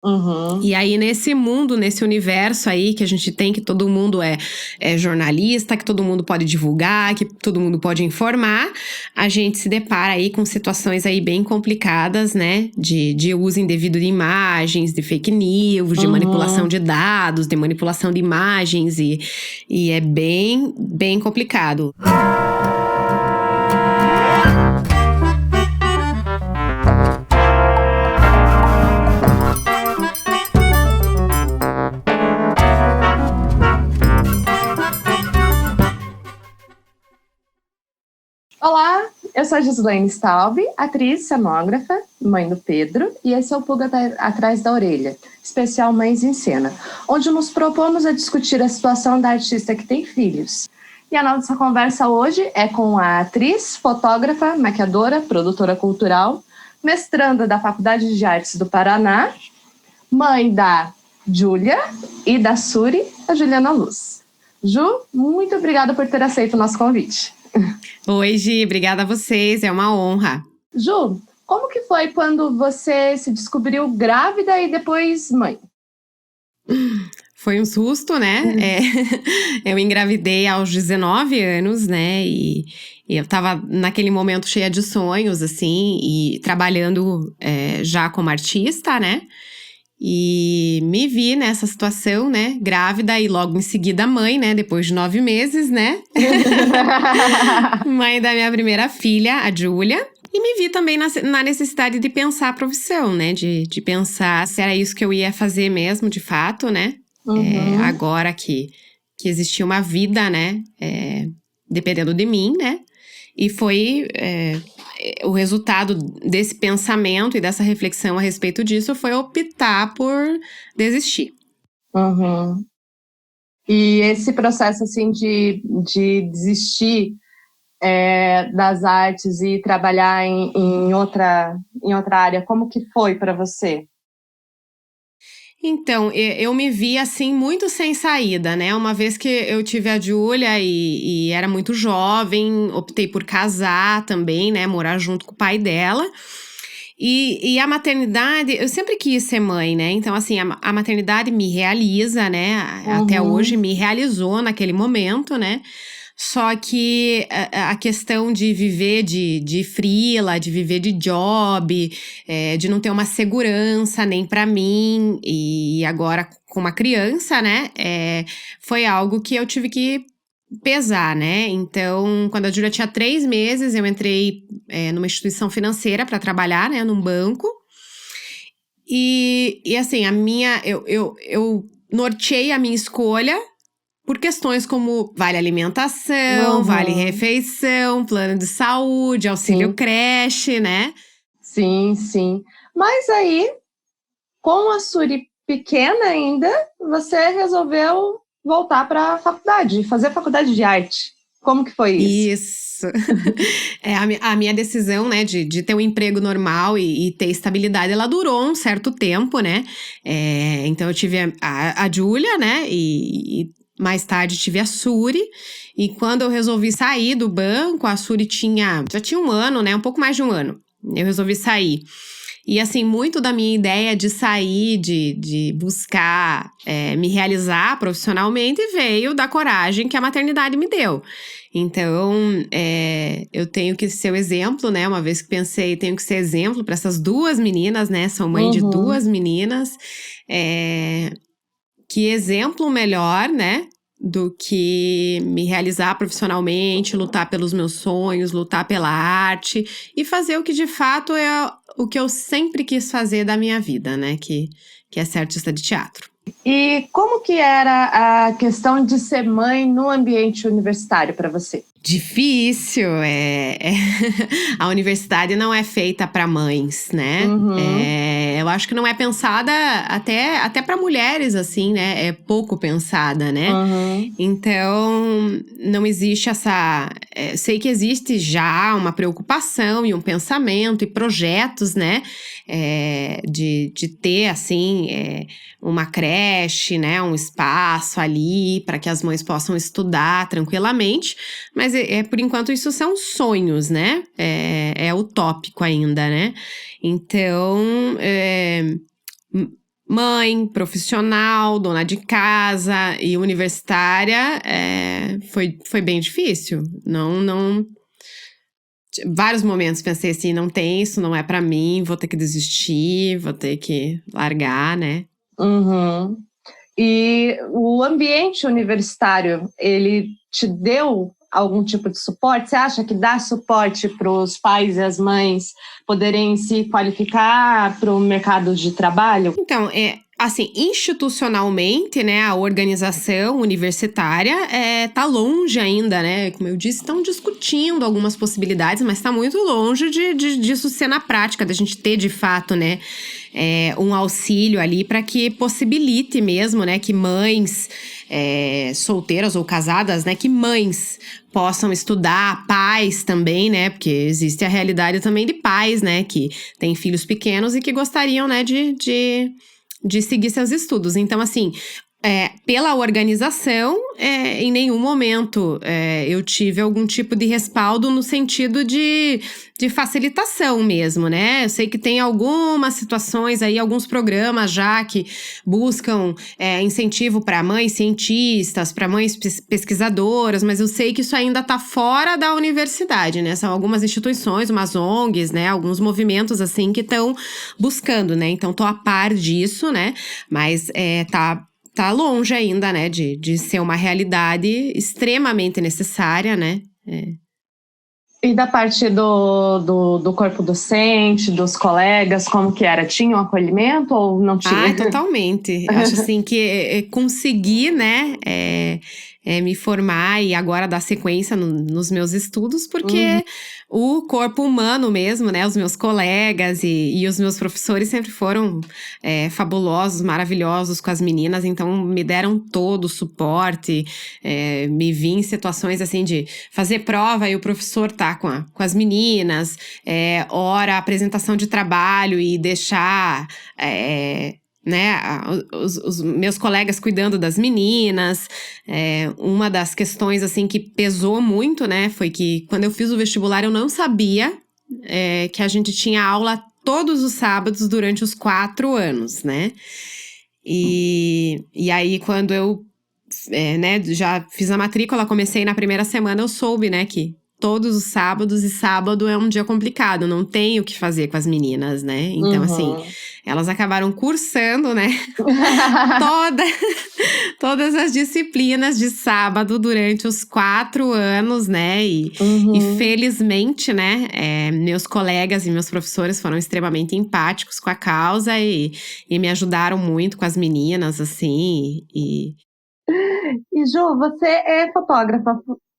Uhum. E aí, nesse mundo, nesse universo aí que a gente tem, que todo mundo é jornalista, que todo mundo pode divulgar, que todo mundo pode informar, a gente se depara aí com situações aí bem complicadas, né? De uso indevido de imagens, de fake news, de manipulação de dados, de manipulação de imagens, e é bem, bem complicado. Olá, eu sou a Gislaine Staub, atriz, cenógrafa, mãe do Pedro, e esse é o Pulga Atrás da Orelha, especial Mães em Cena, onde nos propomos a discutir a situação da artista que tem filhos. E a nossa conversa hoje é com a atriz, fotógrafa, maquiadora, produtora cultural, mestranda da Faculdade de Artes do Paraná, mãe da Júlia e da Suri, a Juliana Luz. Ju, muito obrigada por ter aceito o nosso convite. Oi, Gi, obrigada a vocês, é uma honra. Ju, como que foi quando você se descobriu grávida e depois mãe? Foi um susto, né? Eu engravidei aos 19 anos, né? E eu tava naquele momento cheia de sonhos, assim, e trabalhando já como artista, né? E me vi nessa situação, né? Grávida e logo em seguida mãe, né? Depois de 9 meses, né? Mãe da minha primeira filha, a Júlia. E me vi também na necessidade de pensar a profissão, né? De pensar se era isso que eu ia fazer mesmo, de fato, né? Agora que existia uma vida, né? Dependendo de mim, né? E foi o resultado desse pensamento e dessa reflexão a respeito disso foi optar por desistir. Uhum. E esse processo assim de desistir das artes e trabalhar em outra área, como que foi para você? Então, eu me vi assim muito sem saída, né? Uma vez que eu tive a Júlia e era muito jovem, optei por casar também, né? Morar junto com o pai dela. E a maternidade, eu sempre quis ser mãe, né? Então, assim, a maternidade me realiza, né? Até hoje me realizou naquele momento, né? Só que a questão de viver de freela, de viver de job, de não ter uma segurança nem para mim, e agora com uma criança, né? Foi algo que eu tive que pesar, né? Então, quando a Júlia tinha 3 meses, eu entrei numa instituição financeira para trabalhar, né? Num banco. E assim, eu norteei a minha escolha por questões como vale alimentação, vale refeição, plano de saúde, auxílio creche, né? Sim, sim. Mas aí, com a Suri pequena ainda, você resolveu voltar para a faculdade, fazer faculdade de arte. Como que foi isso? Isso. A minha decisão, né, de ter um emprego normal e ter estabilidade, ela durou um certo tempo, né? Então eu tive a Júlia, né? E mais tarde tive a Suri. E quando eu resolvi sair do banco, a Suri já tinha 1 ano, né? Um pouco mais de 1 ano. Eu resolvi sair. E assim, muito da minha ideia de sair, de buscar me realizar profissionalmente veio da coragem que a maternidade me deu. Então, eu tenho que ser o exemplo, né? Uma vez que pensei, tenho que ser exemplo para essas 2 meninas, né? Sou mãe de 2 meninas. Que exemplo melhor, né? Do que me realizar profissionalmente, lutar pelos meus sonhos, lutar pela arte e fazer o que de fato é o que eu sempre quis fazer da minha vida, né? Que é ser artista de teatro. E como que era a questão de ser mãe no ambiente universitário para você? Difícil, a universidade não é feita para mães, né? Eu acho que não é pensada até para mulheres, assim, né? É pouco pensada, né? Então, não existe sei que existe já uma preocupação e um pensamento e projetos, né? De ter, assim, uma creche, né? Um espaço ali para que as mães possam estudar tranquilamente, mas por enquanto isso são sonhos, né? É utópico ainda, né? Então, mãe, profissional, dona de casa e universitária, foi bem difícil. Não. Vários momentos pensei assim, não tem isso, não é pra mim, vou ter que desistir, vou ter que largar, né? Uhum. E o ambiente universitário, ele te deu algum tipo de suporte? Você acha que dá suporte para os pais e as mães poderem se qualificar para o mercado de trabalho? Então, assim, institucionalmente, né, a organização universitária tá longe ainda, né? Como eu disse, estão discutindo algumas possibilidades, mas está muito longe disso ser na prática, da gente ter de fato, né, um auxílio ali para que possibilite mesmo, né, que mães solteiras ou casadas, né, que mães possam estudar, pais também, né, porque existe a realidade também de pais, né, que têm filhos pequenos e que gostariam, né, de seguir seus estudos. Então, assim, pela organização, em nenhum momento eu tive algum tipo de respaldo no sentido de facilitação mesmo, né? Eu sei que tem algumas situações aí, alguns programas já que buscam incentivo para mães cientistas, para mães pesquisadoras, mas eu sei que isso ainda está fora da universidade, né? São algumas instituições, umas ONGs, né? Alguns movimentos, assim, que estão buscando, né? Então, tô a par disso, né? Mas tá longe ainda, né, de ser uma realidade extremamente necessária, né? E da parte do corpo docente, dos colegas, como que era? Tinha um acolhimento ou não tinha? Totalmente. Eu acho assim que conseguir, né, me formar e agora dar sequência nos meus estudos, porque o corpo humano mesmo, né, os meus colegas e os meus professores sempre foram fabulosos, maravilhosos com as meninas, então me deram todo o suporte, me vi em situações assim de fazer prova e o professor tá com as meninas, ora apresentação de trabalho e deixar né, os meus colegas cuidando das meninas. Uma das questões assim que pesou muito, né, foi que quando eu fiz o vestibular eu não sabia que a gente tinha aula todos os sábados durante os 4 anos, né? E aí quando eu né, já fiz a matrícula, comecei na primeira semana, eu soube, né, que todos os sábados, e sábado é um dia complicado, não tem o que fazer com as meninas, né? Então, assim, elas acabaram cursando, né, todas as disciplinas de sábado durante os 4 anos, né? E felizmente, né, meus colegas e meus professores foram extremamente empáticos com a causa e me ajudaram muito com as meninas, assim, E Ju, você é fotógrafa.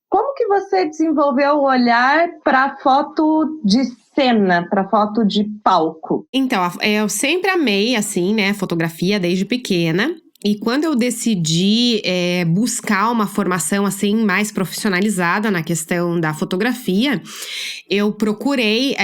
Como que você desenvolveu o olhar para foto de cena, para foto de palco? Então, eu sempre amei, assim, né, fotografia desde pequena. E quando eu decidi buscar uma formação, assim, mais profissionalizada na questão da fotografia, eu procurei,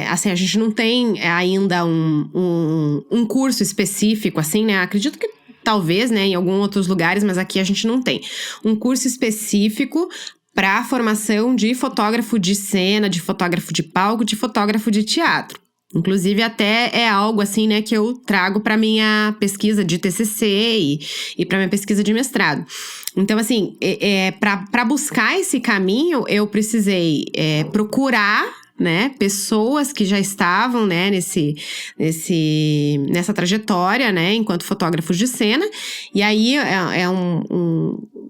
assim, a gente não tem ainda um curso específico, assim, né, acredito que talvez, né, em alguns outros lugares, mas aqui a gente não tem um curso específico para a formação de fotógrafo de cena, de fotógrafo de palco, de fotógrafo de teatro. Inclusive, até é algo assim, né, que eu trago para minha pesquisa de TCC e para minha pesquisa de mestrado. Então, assim, para buscar esse caminho, eu precisei procurar, né, pessoas que já estavam, né, nessa trajetória, né, enquanto fotógrafos de cena. E aí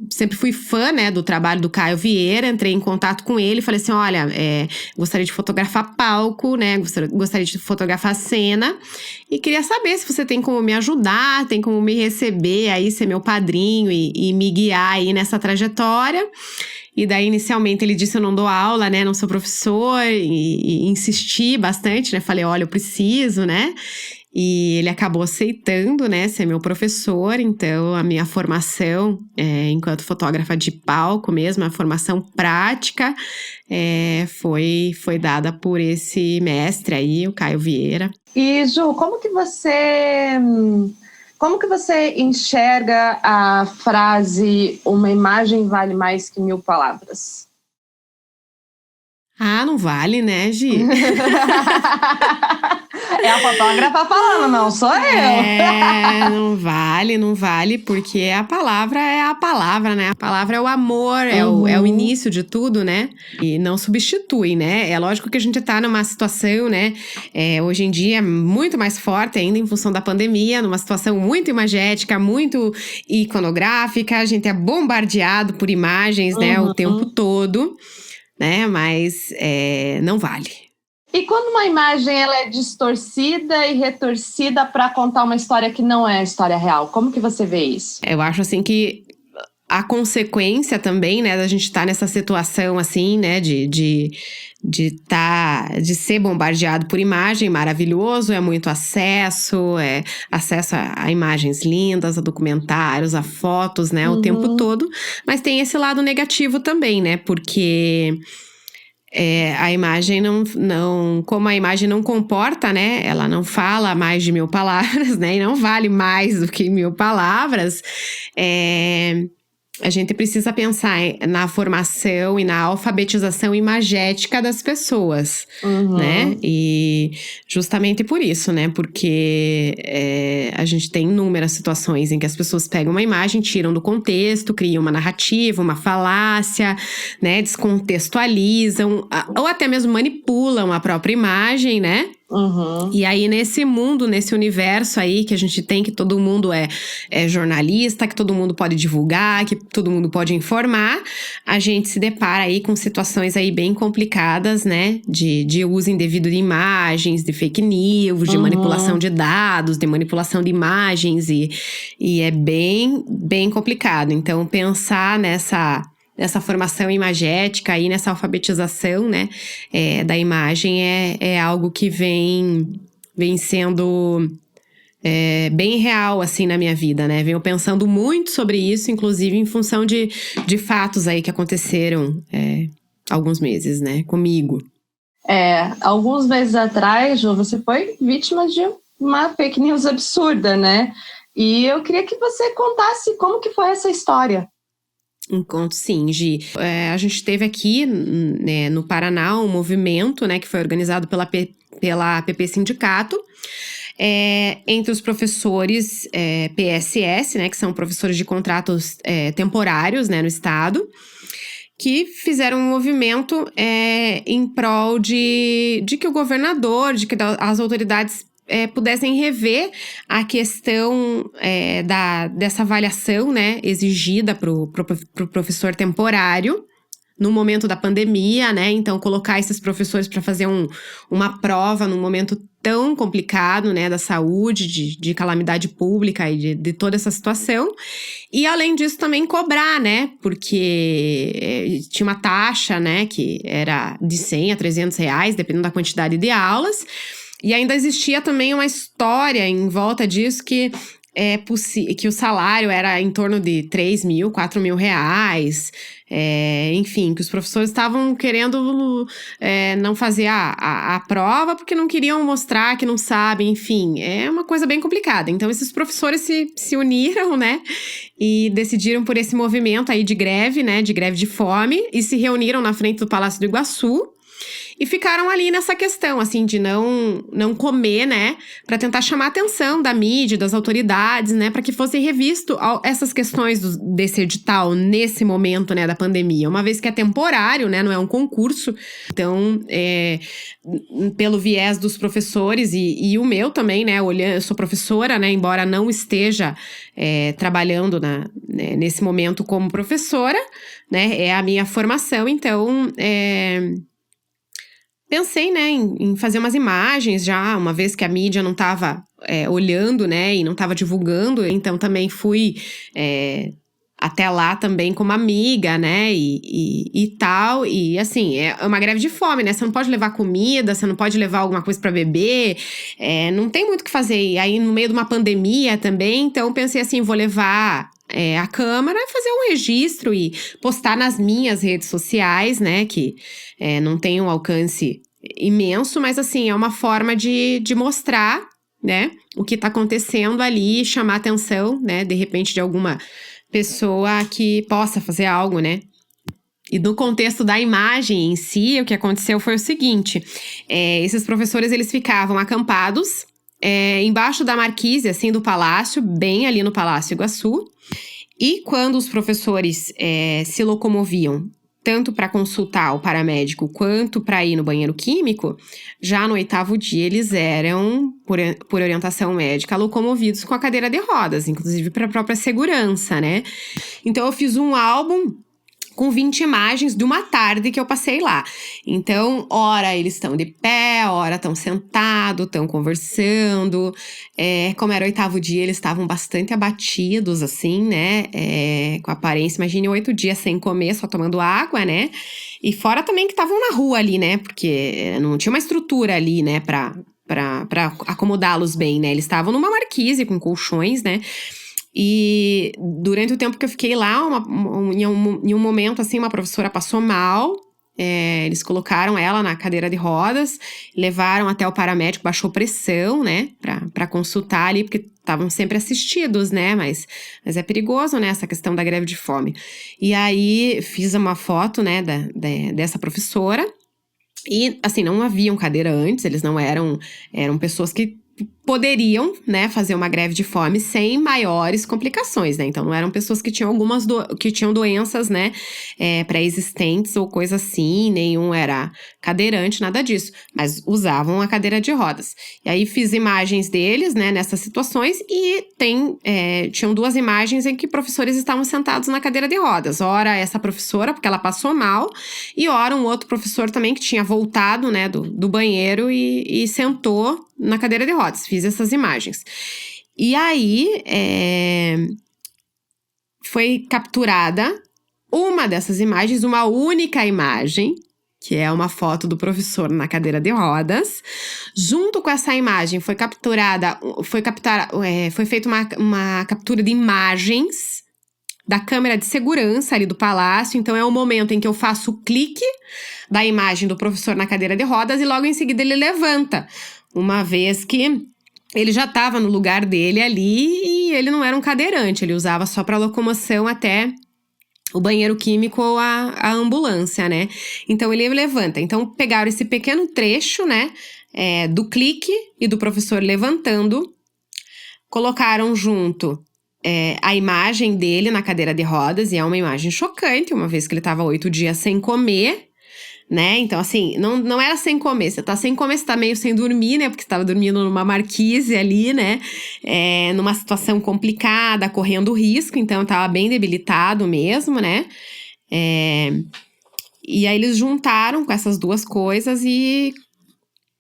sempre fui fã, né, do trabalho do Caio Vieira, entrei em contato com ele e falei assim, olha, gostaria de fotografar palco, né, gostaria de fotografar cena e queria saber se você tem como me ajudar, tem como me receber aí, ser meu padrinho e me guiar aí nessa trajetória. E daí, inicialmente, ele disse, eu não dou aula, né, não sou professor, e insisti bastante, né, falei, olha, eu preciso, né, e ele acabou aceitando, né, ser meu professor. Então, a minha formação, enquanto fotógrafa de palco mesmo, a formação prática, foi dada por esse mestre aí, o Caio Vieira. E, Ju, como que você enxerga a frase uma imagem vale mais que 1000 palavras? Ah, não vale, né, Gi? É a fotógrafa falando, não sou eu. Não vale, porque a palavra é a palavra, né? A palavra é o amor, é o início de tudo, né? E não substitui, né? É lógico que a gente tá numa situação, né? Hoje em dia, muito mais forte ainda em função da pandemia, numa situação muito imagética, muito iconográfica, a gente é bombardeado por imagens, né? O tempo todo, né? Mas não vale. E quando uma imagem ela é distorcida e retorcida para contar uma história que não é a história real, como que você vê isso? Eu acho assim que a consequência também, né, da gente estar nessa situação assim, né, de ser bombardeado por imagem, maravilhoso, é muito acesso a imagens lindas, a documentários, a fotos, né, o tempo todo, mas tem esse lado negativo também, né, porque a imagem como a imagem não comporta, né, ela não fala mais de 1000 palavras, né, e não vale mais do que 1000 palavras, a gente precisa pensar na formação e na alfabetização imagética das pessoas, né? E justamente por isso, né? Porque a gente tem inúmeras situações em que as pessoas pegam uma imagem, tiram do contexto, criam uma narrativa, uma falácia, né? Descontextualizam, ou até mesmo manipulam a própria imagem, né? E aí, nesse mundo, nesse universo aí que a gente tem, que todo mundo é jornalista, que todo mundo pode divulgar, que todo mundo pode informar, a gente se depara aí com situações aí bem complicadas, né? De uso indevido de imagens, de fake news, de manipulação de dados, de manipulação de imagens, e é bem, bem complicado. Então, pensar nessa formação imagética aí, nessa alfabetização, né, da imagem é algo que vem sendo bem real, assim, na minha vida, né? Venho pensando muito sobre isso, inclusive em função de fatos aí que aconteceram alguns meses, né, comigo. Alguns meses atrás, Ju, você foi vítima de uma fake news absurda, né? E eu queria que você contasse como que foi essa história. Conto sim, Gi. A gente teve aqui, né, no Paraná, um movimento, né, que foi organizado pela PP Sindicato, entre os professores PSS, né, que são professores de contratos temporários, né, no estado, que fizeram um movimento em prol de que o governador, de que as autoridades pudessem rever a questão dessa avaliação, né, exigida pro professor temporário no momento da pandemia, né? Então, colocar esses professores para fazer uma prova num momento tão complicado, né, da saúde, de calamidade pública e de toda essa situação. E, além disso, também cobrar, né? Porque tinha uma taxa, né, que era de 100 a 300 reais, dependendo da quantidade de aulas. E ainda existia também uma história em volta disso que o salário era em torno de 3 mil, 4 mil reais. Enfim, que os professores estavam querendo não fazer a prova porque não queriam mostrar que não sabem. Enfim, é uma coisa bem complicada. Então, esses professores se uniram, né? E decidiram por esse movimento aí de greve, né? De greve de fome. E se reuniram na frente do Palácio do Iguaçu. E ficaram ali nessa questão, assim, de não comer, né? Para tentar chamar a atenção da mídia, das autoridades, né? Para que fossem revisto essas questões desse edital nesse momento, né? Da pandemia. Uma vez que é temporário, né? Não é um concurso. Então, pelo viés dos professores e o meu também, né? Eu sou professora, né? Embora não esteja trabalhando nesse momento como professora, né? É a minha formação, então... Pensei, né, em fazer umas imagens já, uma vez que a mídia não estava olhando, né, e não estava divulgando. Então, também fui até lá também como amiga, né, e tal. E, assim, é uma greve de fome, né? Você não pode levar comida, você não pode levar alguma coisa para beber. Não tem muito o que fazer. E aí, no meio de uma pandemia também, então pensei assim, vou levar... a Câmara, fazer um registro e postar nas minhas redes sociais, né, que não tem um alcance imenso, mas assim, é uma forma de mostrar, né, o que tá acontecendo ali, chamar a atenção, né, de repente de alguma pessoa que possa fazer algo, né, E no contexto da imagem em si, o que aconteceu foi o seguinte: esses professores, eles ficavam acampados embaixo da marquise, assim, do palácio, bem ali no Palácio Iguaçu. E quando os professores se locomoviam, tanto para consultar o paramédico quanto para ir no banheiro químico, já no 8º dia eles eram, por orientação médica, locomovidos com a cadeira de rodas, inclusive para a própria segurança, né? Então eu fiz um álbum com 20 imagens de uma tarde que eu passei lá. Então, ora eles estão de pé, ora estão sentados, estão conversando. Como era o 8º dia, eles estavam bastante abatidos, assim, né? Com a aparência, imagine 8 dias sem comer, só tomando água, né? E fora também que estavam na rua ali, né? Porque não tinha uma estrutura ali, né? Pra acomodá-los bem, né? Eles estavam numa marquise com colchões, né? E durante o tempo que eu fiquei lá, em um momento, assim, uma professora passou mal. Eles colocaram ela na cadeira de rodas, levaram até o paramédico, baixou pressão, né, pra consultar ali, porque estavam sempre assistidos, né, mas é perigoso, né, essa questão da greve de fome. E aí, fiz uma foto, né, dessa professora, e, assim, não haviam cadeira antes, eles não eram pessoas que poderiam, né, fazer uma greve de fome sem maiores complicações, né? Então, não eram pessoas que tinham que tinham doenças, né, pré-existentes ou coisa assim, nenhum era cadeirante, nada disso, mas usavam a cadeira de rodas. E aí, fiz imagens deles, né, nessas situações e tinham 2 imagens em que professores estavam sentados na cadeira de rodas. Ora, essa professora, porque ela passou mal, e ora, um outro professor também que tinha voltado, né, do banheiro e sentou na cadeira de rodas. Fiz essas imagens. E aí, foi capturada uma dessas imagens, uma única imagem, que é uma foto do professor na cadeira de rodas. Junto com essa imagem, foi feita uma captura de imagens da câmera de segurança ali do palácio. Então, é o momento em que eu faço o clique da imagem do professor na cadeira de rodas e logo em seguida ele levanta, uma vez que ele já estava no lugar dele ali e ele não era um cadeirante, ele usava só para locomoção até o banheiro químico ou a ambulância, né? Então, ele levanta. Então, pegaram esse pequeno trecho, né, do clique e do professor levantando, colocaram junto a imagem dele na cadeira de rodas, e é uma imagem chocante, uma vez que ele estava 8 dias sem comer, né? Então, assim, não era sem comer. Você tá sem comer, você tá meio sem dormir, né? Porque você tava dormindo numa marquise ali, né? Numa situação complicada, correndo risco. Então, tava bem debilitado mesmo, né? E aí, eles juntaram com essas 2 coisas e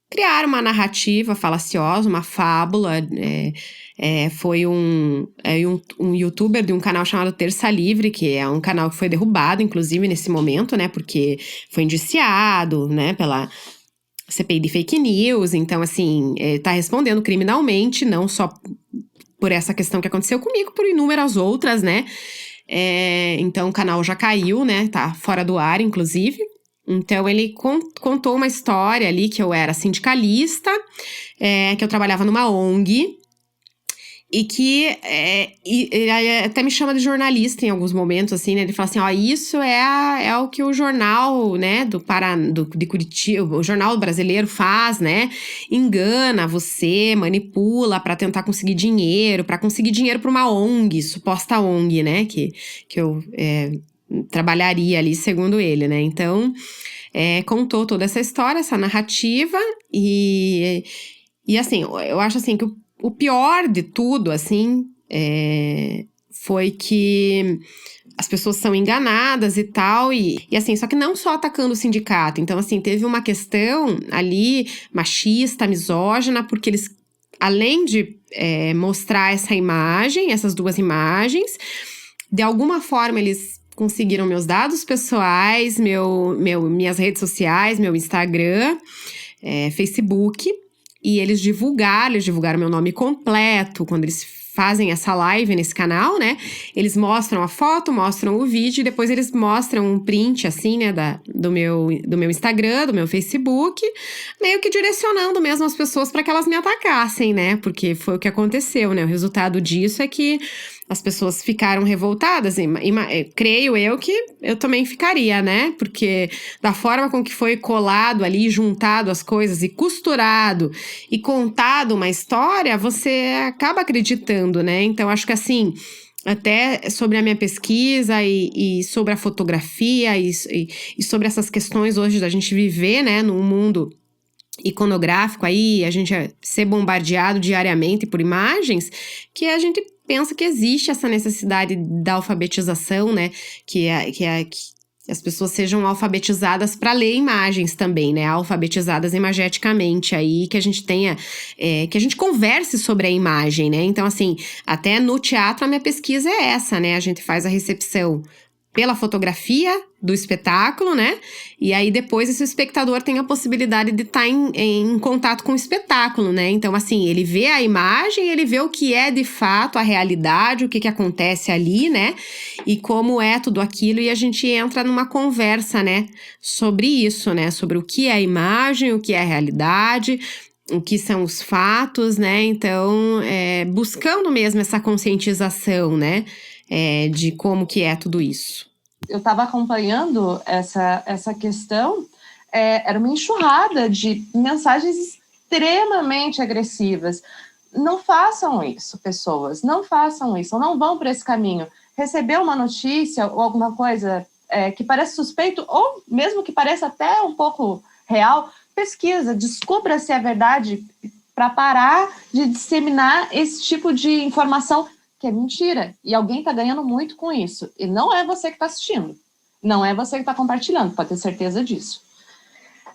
criaram uma narrativa falaciosa, uma fábula. Foi um youtuber de um canal chamado Terça Livre, que é um canal que foi derrubado, inclusive, nesse momento, né? Porque foi indiciado, né, pela CPI de fake news. Então, assim, tá respondendo criminalmente, não só por essa questão que aconteceu comigo, por inúmeras outras, né? Então, o canal já caiu, né? Tá fora do ar, inclusive. Então, ele contou uma história ali que eu era sindicalista, que eu trabalhava numa ONG, e que ele até me chama de jornalista em alguns momentos, assim, né? Ele fala assim, ó, isso é o que o jornal, né, de Curitiba, o jornal brasileiro faz, né? Engana você, manipula para tentar conseguir dinheiro, para uma ONG, suposta ONG, né? Que eu trabalharia ali, segundo ele, né? Então, contou toda essa história, essa narrativa, e assim, eu acho assim que o pior de tudo, assim, foi que as pessoas são enganadas e tal, e assim, só que não só atacando o sindicato. Então, assim, teve uma questão ali machista, misógina, porque eles, além de mostrar essa imagem, essas 2 imagens, de alguma forma eles conseguiram meus dados pessoais, minhas redes sociais, meu Instagram, Facebook, e eles divulgaram meu nome completo. Quando eles fazem essa live nesse canal, né? Eles mostram a foto, mostram o vídeo, e depois eles mostram um print, assim, né, do meu Instagram, do meu Facebook, meio que direcionando mesmo as pessoas para que elas me atacassem, né? Porque foi o que aconteceu, né? O resultado disso é que as pessoas ficaram revoltadas, creio eu que eu também ficaria, né? Porque da forma com que foi colado ali, juntado as coisas e costurado e contado uma história, você acaba acreditando, né? Então, acho que assim, até sobre a minha pesquisa e sobre a fotografia e sobre essas questões hoje da gente viver, né, num mundo iconográfico aí, a gente ser bombardeado diariamente por imagens, que a gente pensa que existe essa necessidade da alfabetização, né, que as pessoas sejam alfabetizadas para ler imagens também, né, alfabetizadas imageticamente aí, que a gente tenha, que a gente converse sobre a imagem, né, então assim, até no teatro a minha pesquisa é essa, né, a gente faz a recepção pela fotografia do espetáculo, né? E aí depois esse espectador tem a possibilidade de estar em contato com o espetáculo, né? Então, assim, ele vê a imagem, ele vê o que é de fato a realidade, o que acontece ali, né? E como é tudo aquilo, e a gente entra numa conversa, né? Sobre isso, né? Sobre o que é a imagem, o que é a realidade, o que são os fatos, né? Então, buscando mesmo essa conscientização, né? De como que é tudo isso. Eu estava acompanhando essa questão, era uma enxurrada de mensagens extremamente agressivas. Não façam isso, pessoas, não façam isso, não vão por esse caminho. Receber uma notícia ou alguma coisa que parece suspeito, ou mesmo que pareça até um pouco real, pesquisa, descubra se é verdade, para parar de disseminar esse tipo de informação que é mentira, e alguém está ganhando muito com isso, e não é você que está assistindo, não é você que está compartilhando, pode ter certeza disso.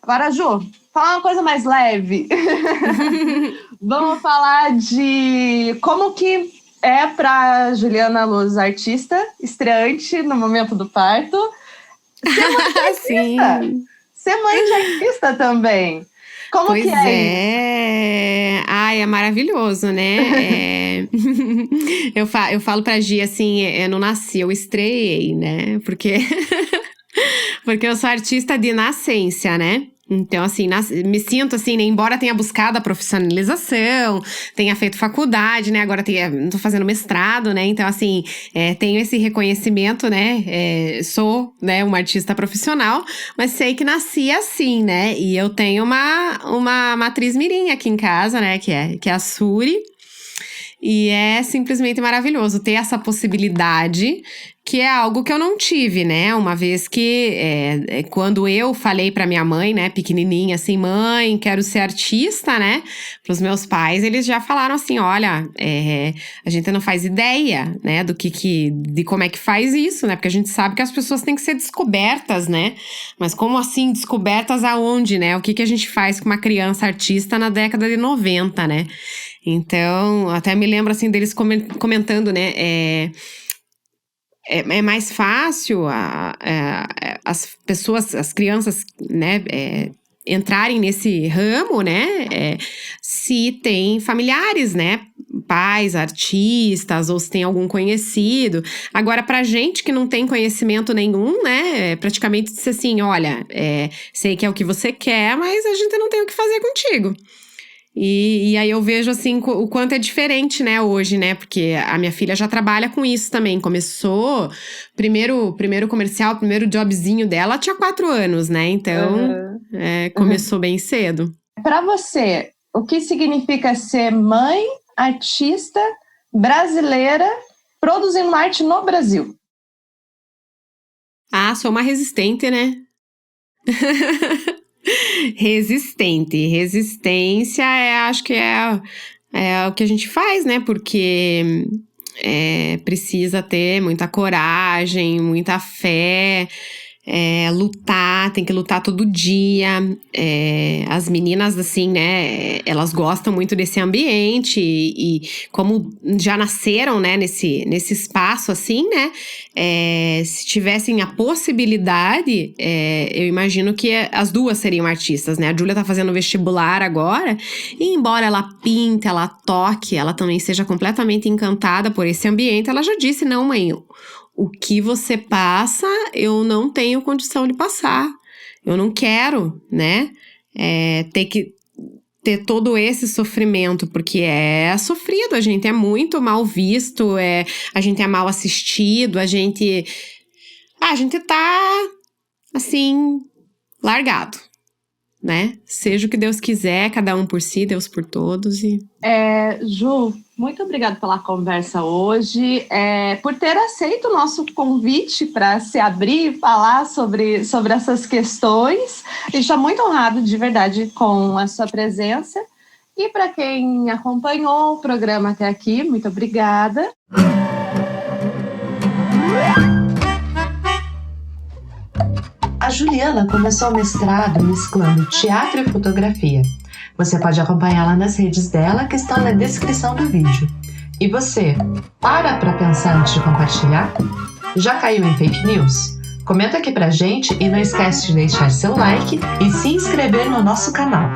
Agora, Ju, falar uma coisa mais leve. Vamos falar de como que é para Juliana Luz, artista, estreante no momento do parto, ser mãe de artista. Sim. Ser mãe de artista também. Como Pois que é isso? Ai, é maravilhoso, né? Eu falo pra Gi assim, eu não nasci, eu estreiei, né? Porque eu sou artista de nascença, né? Então, assim, me sinto assim, né? Embora tenha buscado a profissionalização, tenha feito faculdade, né? Agora tô fazendo mestrado, né? Então, assim, tenho esse reconhecimento, né? Sou, né, uma artista profissional, mas sei que nasci assim, né? E eu tenho uma matriz mirim aqui em casa, né? Que é a Suri. E é simplesmente maravilhoso ter essa possibilidade, que é algo que eu não tive, né? Uma vez que, quando eu falei pra minha mãe, né, pequenininha, assim, mãe, quero ser artista, né? Pros meus pais, eles já falaram assim, olha, a gente não faz ideia, né, de como é que faz isso, né? Porque a gente sabe que as pessoas têm que ser descobertas, né? Mas como assim, descobertas aonde, né? O que a gente faz com uma criança artista na década de 90, né? Então, até me lembro, assim, deles comentando, né, é mais fácil as pessoas, as crianças, né, entrarem nesse ramo, né, se tem familiares, né, pais, artistas, ou se tem algum conhecido. Agora, pra gente que não tem conhecimento nenhum, né, praticamente disse assim, olha, sei que é o que você quer, mas a gente não tem o que fazer contigo. E aí eu vejo, assim, o quanto é diferente, né, hoje, né? Porque a minha filha já trabalha com isso também. Começou, primeiro comercial, primeiro jobzinho dela, tinha 4 anos, né? Então, começou bem cedo. Para você, o que significa ser mãe, artista, brasileira, produzindo arte no Brasil? Ah, sou uma resistente, né? Resistência acho que é o que a gente faz, né? Porque precisa ter muita coragem, muita fé, lutar, tem que lutar todo dia. As meninas, assim, né, elas gostam muito desse ambiente e como já nasceram, né, nesse espaço, assim, né, se tivessem a possibilidade, eu imagino que as duas seriam artistas, né? A Júlia tá fazendo vestibular agora e embora ela pinte, ela toque, ela também seja completamente encantada por esse ambiente, ela já disse, não, mãe, o que você passa, eu não tenho condição de passar. Eu não quero, né? Ter que ter todo esse sofrimento, porque é sofrido, a gente é muito mal visto, a gente é mal assistido, a gente tá, assim, largado, né? Seja o que Deus quiser, cada um por si, Deus por todos. Ju, muito obrigada pela conversa hoje, por ter aceito o nosso convite para se abrir e falar sobre essas questões. A gente está muito honrado, de verdade, com a sua presença. E para quem acompanhou o programa até aqui, muito obrigada. A Juliana começou o mestrado mesclando teatro e fotografia. Você pode acompanhá-la nas redes dela, que estão na descrição do vídeo. E você, para pensar antes de compartilhar? Já caiu em fake news? Comenta aqui pra gente e não esquece de deixar seu like e se inscrever no nosso canal.